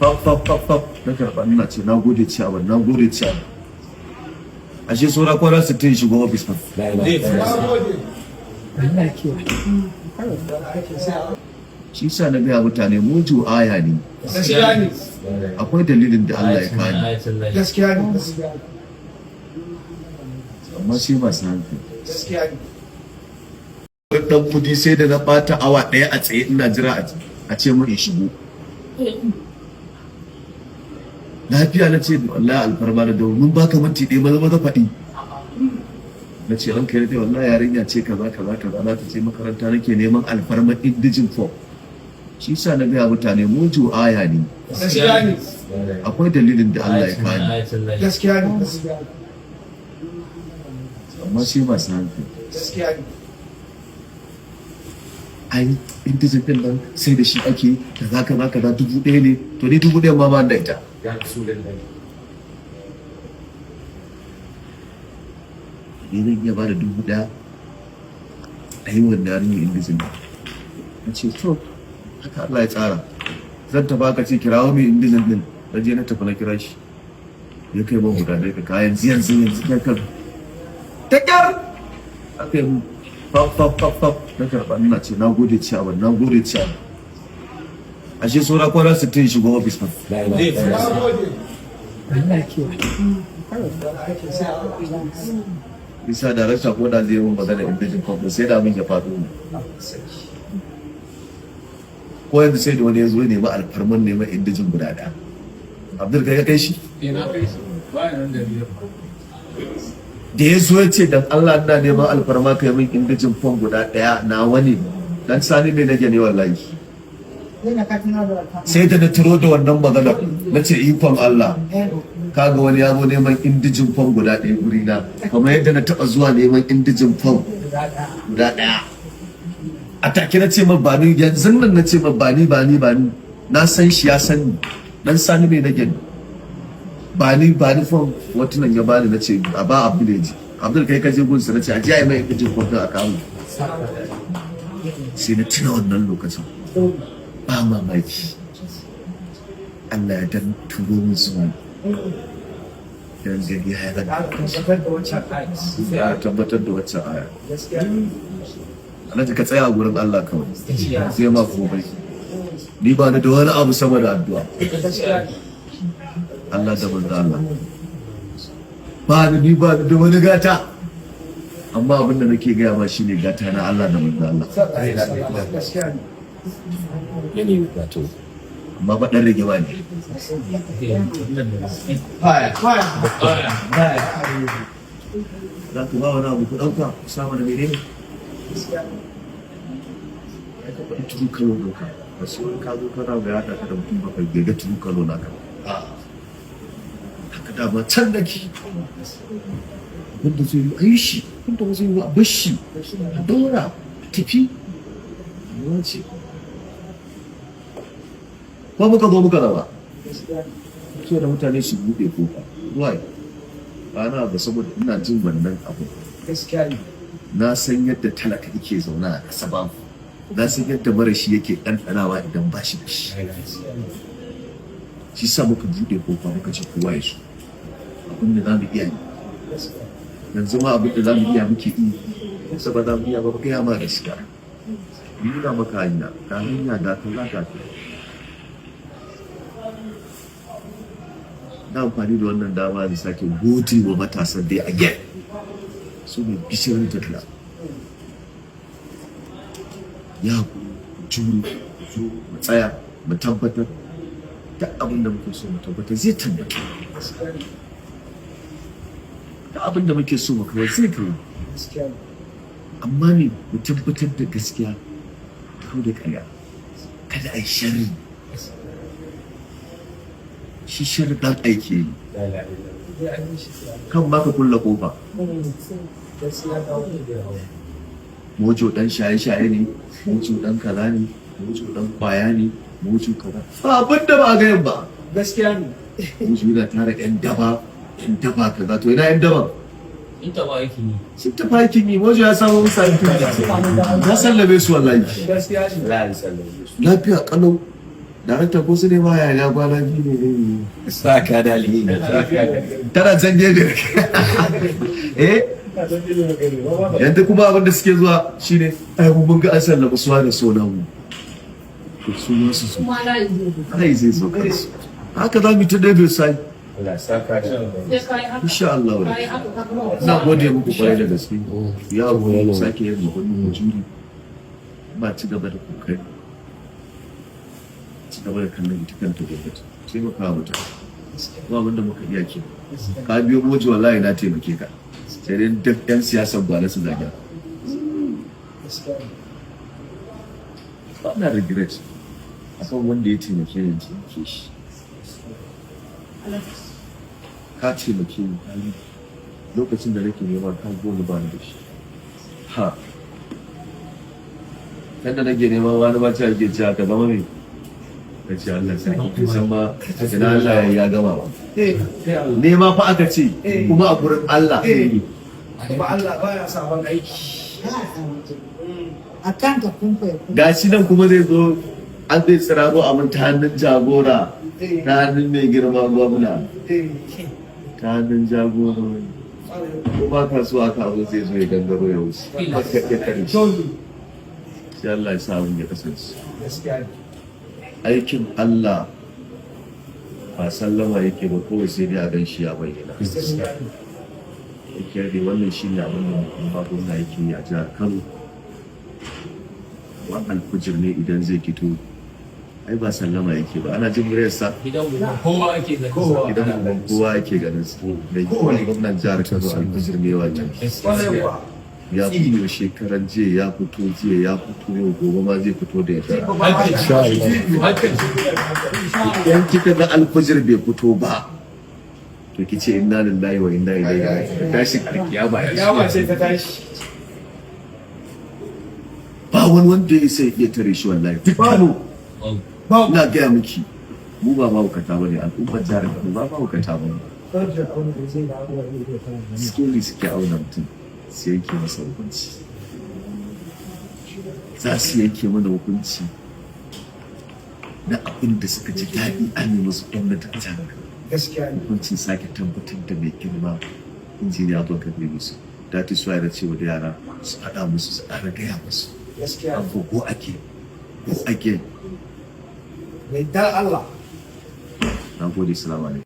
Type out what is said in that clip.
faf na karɓa ina ce na gode ciyawa na gode ciyawa. Ashe saura kwana 60 shigo ofis fa. Shi sa na gaya mutane muju aya ne. Akwai dalilin da Allah ya kani. Gaskiya ne. Amma shi masu hankali. Dan kudi sai da na bata awa ɗaya a tsaye ina jira a ce mun in shigo. Lafiya na ce wallahi alfarma da domin baka minti ɗaya maza faɗi. Na ce ranka ya dai wallahi yarinya ce kaza za ta ce makaranta nake neman alfarma indijin form. Shi sa na gaya mutane muju aya ne. Gaskiya ne. Akwai dalilin da Allah ya kani. Gaskiya ne. Amma shi masu hankali. Gaskiya ne. Ai indijin din nan sai da shi ake kaza 1000 ne to ni 1000 ma ba da ita. Ni zan iya ba da 1000 a yi wannan yarinyar indijin nan. Na ce to haka Allah ya tsara. Zan tafa ka ce kirawo mai indijin din na je na tafi na kira shi. Ya kai man guda da kayan yanzu kai kan. Ta kyar! Aka yi faf na karɓa ina ce na gode ciyawa na gode ciyawa. Ashe saura kwana 60 shigo ofis fa. Bisa da rashin ko da zai yi magana indijin kwamfani sai da mun ya faɗo mu. Ko yanzu sai da wani ya zo ya nemi alfarman neman indijin guda ɗaya. Abdul kai ka kai shi? Da ya zo ya ce dan Allah ina neman alfarma kai min indijin fom guda ɗaya na wani dan sani ne nake ne wallahi. Sai da na turo da wannan magana na ce ikon Allah kaga wani ya zo neman indijin fom guda ɗaya guri na kamar yadda na taɓa zuwa neman indijin fom guda ɗaya. A take na ce ma ba ni yanzu nan na ce ma ba ni na san shi ya san ni dan sani ne nake ba ni fom wata nan ya bani na ce a ba Abdul ya ji Abdul kai ka je gunsa na ce a ji a yi mai indijin fom ɗin a kawo. Sai na tuna wannan lokacin ba mamaki Allah ya dan turo min zuwa dan gari ya tabbatar da wacce aya. Alhaji ka tsaya a gurin Allah kawai sai ma komai. Ni ba ni da wani abu sama da addu'a. Allah da manzo Allah ni ba da wani gata amma abin da nake gaya ma shine gata na Allah da manzo Allah. Amma ba ɗan rage ba ne. Za ku ba wani abu ku ɗauka ku samu da mene ne? Ya ka faɗi turu kalo doka. Ba su wani ka zo kana ga yaɗa ka da mutum ba kai ga turu kalo na ka. Haka dama can da ki. Wanda zai yi a yi shi, wanda zai yi a bashi, a daura, a tafi. Yawanci. Ko muka zo muka raba so da mutane su buɗe kofa why ba na ba saboda ina jin wannan abu na san yadda talaka yake zaune a ƙasa ba na san yadda marashi yake ɗanɗanawa idan ba shi da shi shi sa muka buɗe kofa muka ce kowa ya so abin da za mu iya yi yanzu ma abin da za mu iya muke yi yasa ba za mu iya ba gaya ma gaskiya nuna maka hanya ka hanya da ta za ka na amfani da wannan dama da sake gode wa matasan dai again su ne bishiyar tattala ya juru mu tsaya mu tabbatar duk abin da muke so mu tabbatar zai tabbata duk abin da muke so mu kawai zai kawai amma ne mu tabbatar da gaskiya ko da ƙarya kada a yi sharri shi sharɗan aiki yi kan baka kulla kofa mojo dan shaye-shaye ne mojo dan kaza ne mojo dan kwaya ne mojo kaza ba abin da ba ga ba gaskiya ne mojo yana tara yan daba kaza to ina yan daba in ta ba aiki ne sun ta aikin yi mojo ya samu musa ya sallabe su wallahi gaskiya ne lafiya kalau darakta ko su ne ma ya kwana biyu ne Saka da alheri. tana can gefe yadda kuma abin da suke zuwa shine ai mun ga an sallama suwa da so namu to su ma su so ai zai so kansu haka za mu ta dabe sai insha Allah na gode muku kwarai da gaske ya goyi sake yin mu juri ba ci gaba da kokari ci gaba da kallon ita kanta gwamnati sai mu kawo mutum ba wanda muka iya ke ka biyo moji wallahi na taimake ka sai dai duk yan siyasan ba na su zaga ba na regret akan wanda ya taimake ni taimake shi ka taimake ni lokacin da nake neman ka goni ba ni da shi ha kan da nake neman wani ba ta ake cewa ka zama mai ka ce Allah sai ki san ma ina Allah ya gama ba nema fa aka ce kuma a gurin Allah Kuma Allah baya sabon aiki. akan ka kun fa gashi nan kuma zai zo an zai tsiraro a mun ta hannun jagora ta hannun mai girma gwamna ta hannun jagora ko ba ka so aka abu zai zo ya gangaro ya wuce ba ka iya kare shi sai Allah ya sa abin ya kasance aikin Allah ba sallama yake ba kawai sai dai a gan shi ya bayyana yake da wannan shi ne abin da kuma gwamna yake yi a jihar Kano wa alfujir ne idan zai fito ai ba sallama yake ba ana jin muryarsa Gidan kowa ake da idan ban kowa yake ganin su da kowane gwamnan jihar Kano alfujir ne wajen ya fito shekaran jiya ya fito jiya ya fito yau gobe ma zai fito da yadda idan kika ga alfujir bai fito ba to kice inna lillahi wa inna ilaihi raji'un tashi kiyama Yawa sai ta tashi. ba wani wanda ya sai iya tare shi wallahi duk Kano ina gaya miki mu ba mahaukata ba ne al'ummar jihar Kano ba mahaukata ba ne skoli suke auna mutum sai yake masa hukunci za su yanke mana hukunci na abin da suka ji daɗi an yi musu gwamnati a jihar Kano Gaskiya ne. hukuncin sake tabbatar da mai girma injiniya don kafe musu da ta suwa da cewa da yara su faɗa musu su ƙara gaya musu Gaskiya ne. ko ake Mai dar Allah. na gode salamu alaikum